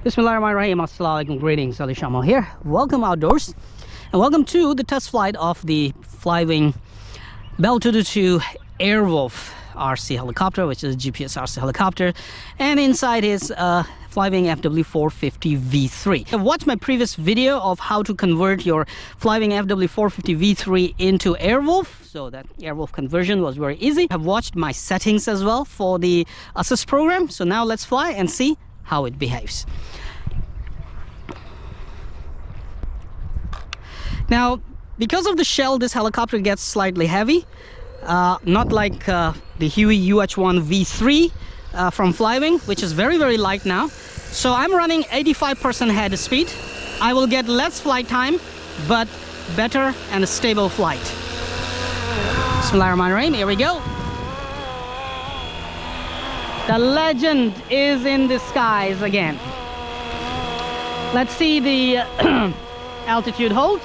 Bismillahirrahmanirrahim. Assalamualaikum. Greetings, Ali Shamal here. Welcome outdoors and welcome to the test flight of the FlyWing Bell 222 Airwolf RC helicopter, which is a GPS RC helicopter, and inside is FlyWing FW450 V3. Watch my previous video of how to convert your FlyWing FW450 V3 into Airwolf. So that Airwolf conversion was very easy. I've watched my settings as well for the assist program. So now let's fly and see how it behaves. Now, because of the shell, this helicopter gets slightly heavy, not like the Huey UH-1 V3 from FlyWing, which is very light now. So I'm running 85% head speed. I will get less flight time, but better and a stable flight. Bismillahirrahmanirrahim. Here we go. The legend is in the skies again. Let's see the altitude hold.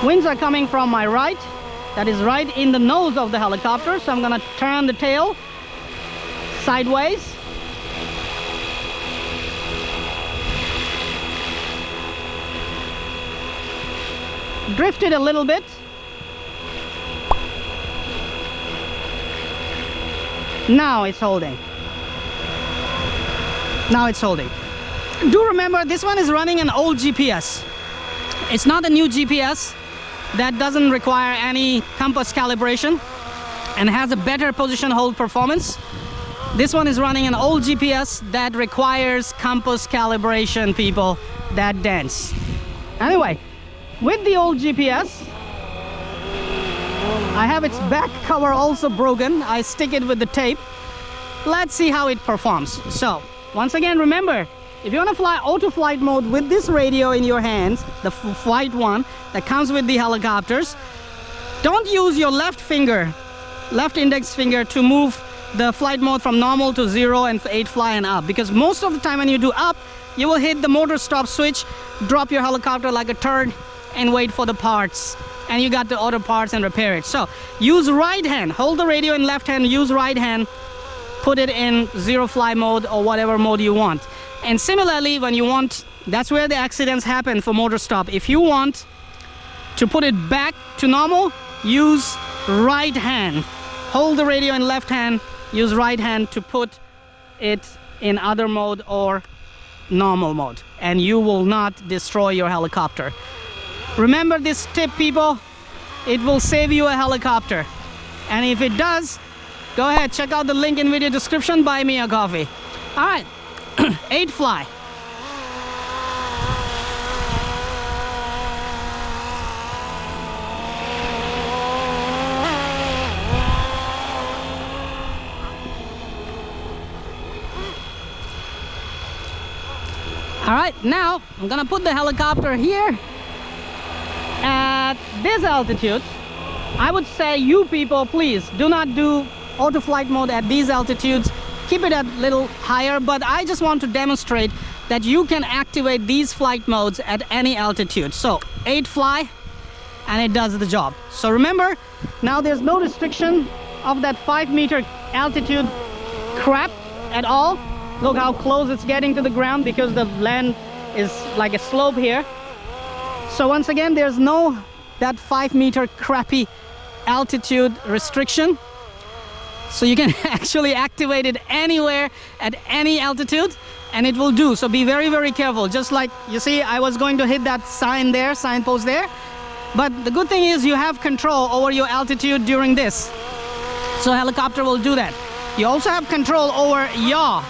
Winds are coming from my right. That is right in the nose of the helicopter. So I'm gonna turn the tail sideways. Drift it a little bit. Now it's holding. Now it's holding. Do remember, this one is running an old GPS. It's not a new GPS that doesn't require any compass calibration and has a better position hold performance. This one is running an old GPS that requires compass calibration, people. That dense. Anyway, with the old GPS, I have its back cover also broken. I stick it with the tape. Let's see how it performs. So, once again, remember, if you want to fly auto flight mode with this radio in your hands, the flight one that comes with the helicopters, don't use your left index finger to move the flight mode from normal to 0 and 8 fly and up, because most of the time when you do up, you will hit the motor stop switch, drop your helicopter like a turd, and wait for the parts, and you got the auto parts and repair it. So use right hand, hold the radio in left hand, use right hand, put it in 0 fly mode or whatever mode you want. And similarly, when you want, that's where the accidents happen for motor stop. If you want to put it back to normal, use right hand, hold the radio in left hand, use right hand to put it in other mode or normal mode, and you will not destroy your helicopter. Remember this tip, people. It will save you a helicopter, and if it does, go ahead, check out the link in video description, buy me a coffee. All right. 8 fly. All right, now I'm gonna put the helicopter here at this altitude. I would say, you people, please do not do auto flight mode at these altitudes. Keep it a little higher, but I just want to demonstrate that you can activate these flight modes at any altitude. So 8 fly and it does the job. So remember, now there's no restriction of that 5-meter altitude crap at all. Look how close it's getting to the ground because the land is like a slope here. So once again, there's no that 5-meter crappy altitude restriction. So you can actually activate it anywhere at any altitude and it will do. So be very careful. Just like you see, I was going to hit that sign there, signpost there. But the good thing is you have control over your altitude during this. So helicopter will do that. You also have control over yaw.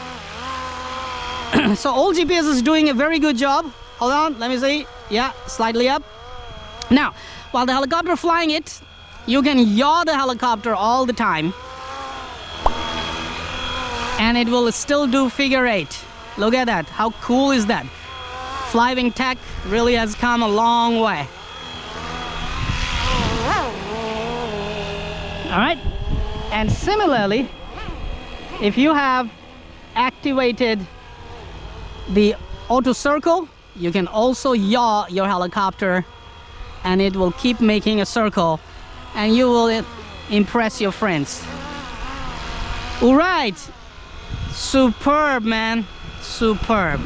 So old GPS is doing a very good job. Hold on, let me see. Yeah, slightly up. Now, while the helicopter flying it, you can yaw the helicopter all the time, and it will still do figure 8. Look at that. How cool is that? FlyWing tech really has come a long way. All right. And similarly, if you have activated the auto circle, you can also yaw your helicopter and it will keep making a circle, and you will impress your friends. All right, superb, man, superb.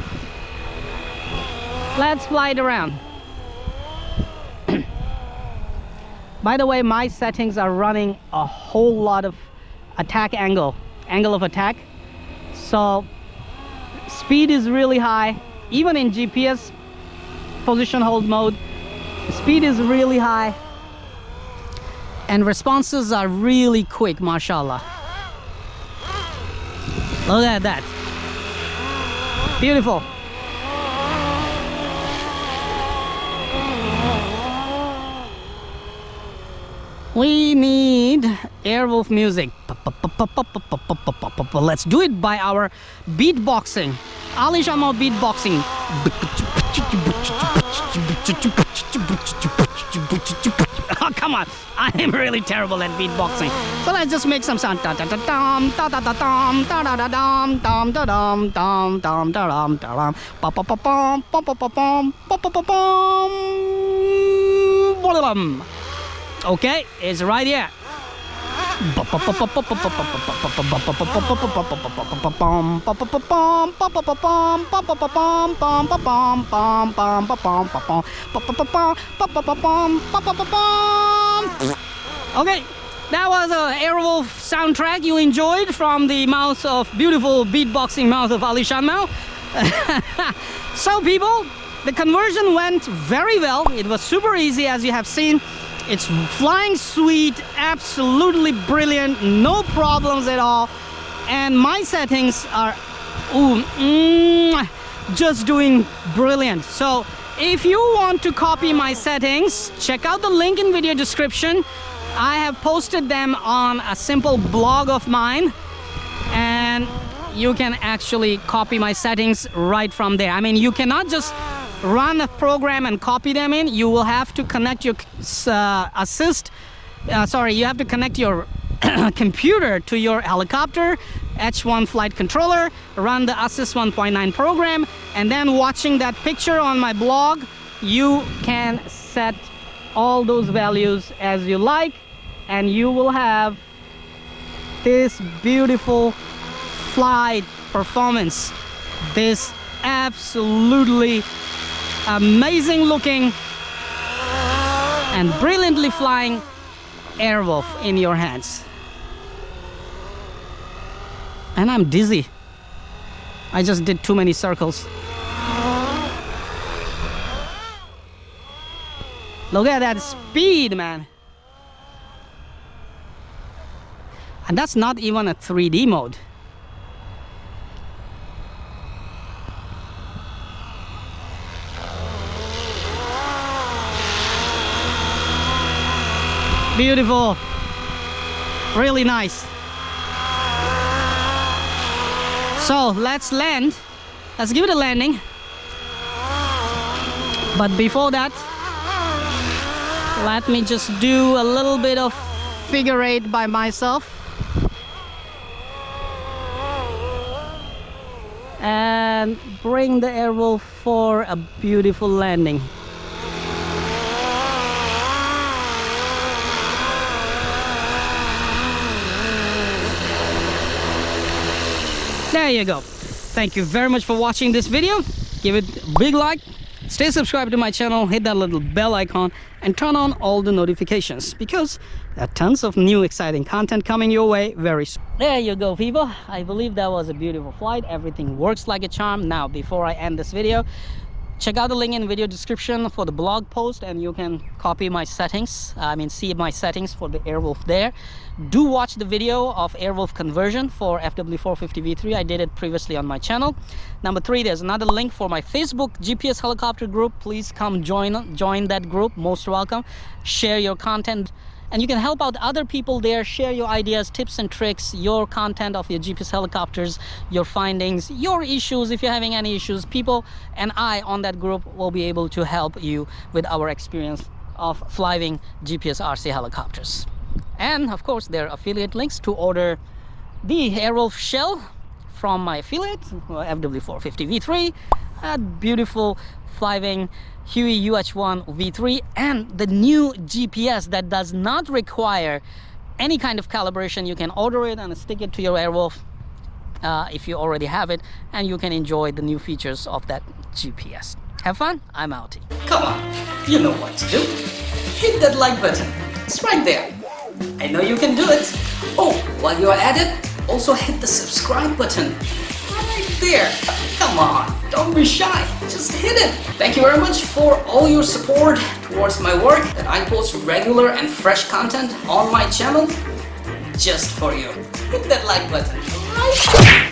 Let's fly it around. By the way, my settings are running a whole lot of attack angle of attack. So speed is really high, even in GPS position hold mode. Speed is really high, and responses are really quick, mashallah. Look at that. Beautiful. We need Airwolf music. Let's do it by our beatboxing. Alishan mode beatboxing. Oh, come on. I am really terrible at beatboxing. So let's just make some sound. Okay, it's right here. Okay, that was a Airwolf soundtrack you enjoyed from the mouth of beautiful beatboxing mouth of Alishan Mao. So people, the conversion went very well. It was super easy, as you have seen. It's flying sweet, absolutely brilliant, no problems at all. And my settings are just doing brilliant. So if you want to copy my settings, check out the link in video description. I have posted them on a simple blog of mine, and you can actually copy my settings right from there. I mean, you cannot just run a program and copy them in. You will have to connect your you have to connect your computer to your helicopter H1 flight controller, run the Assist 1.9 program, and then watching that picture on my blog, you can set all those values as you like, and you will have this beautiful flight performance, this absolutely amazing looking and brilliantly flying Airwolf in your hands. And I'm dizzy. I just did too many circles. Look at that speed, man. And that's not even a 3D mode. Beautiful, really nice. So let's land. Let's give it a landing. But before that, let me just do a little bit of figure eight by myself and bring the Airwolf for a beautiful landing. There you go. Thank you very much for watching this video. Give it a big like, stay subscribed to my channel, hit that little bell icon, and turn on all the notifications, because there are tons of new exciting content coming your way very soon. There you go, people. I believe that was a beautiful flight. Everything works like a charm. Now, before I end this video, check out the link in video description for the blog post, and you can copy my settings. See my settings for the Airwolf there. Do watch the video of Airwolf conversion for FW450 V3. I did it previously on my channel. Number 3, there's another link for my Facebook GPS helicopter group. Please come join that group. Most welcome. Share your content, and you can help out other people there. Share your ideas, tips and tricks, your content of your GPS helicopters, your findings, your issues. If you're having any issues, people and I on that group will be able to help you with our experience of FlyWing GPS RC helicopters. And of course, there are affiliate links to order the Airwolf shell from my affiliate, FW450 V3, a beautiful FlyWing Huey UH1 V3, and the new GPS that does not require any kind of calibration, you can order it and stick it to your Airwolf if you already have it, and you can enjoy the new features of that GPS. Have fun. I'm outie. Come on, you know what to do. Hit that like button. It's right there. I know you can do it. Oh, while you're at it, also hit the subscribe button right there. Come on, don't be shy, just hit it. Thank you very much for all your support towards my work, that I post regular and fresh content on my channel just for you. Hit that like button right there.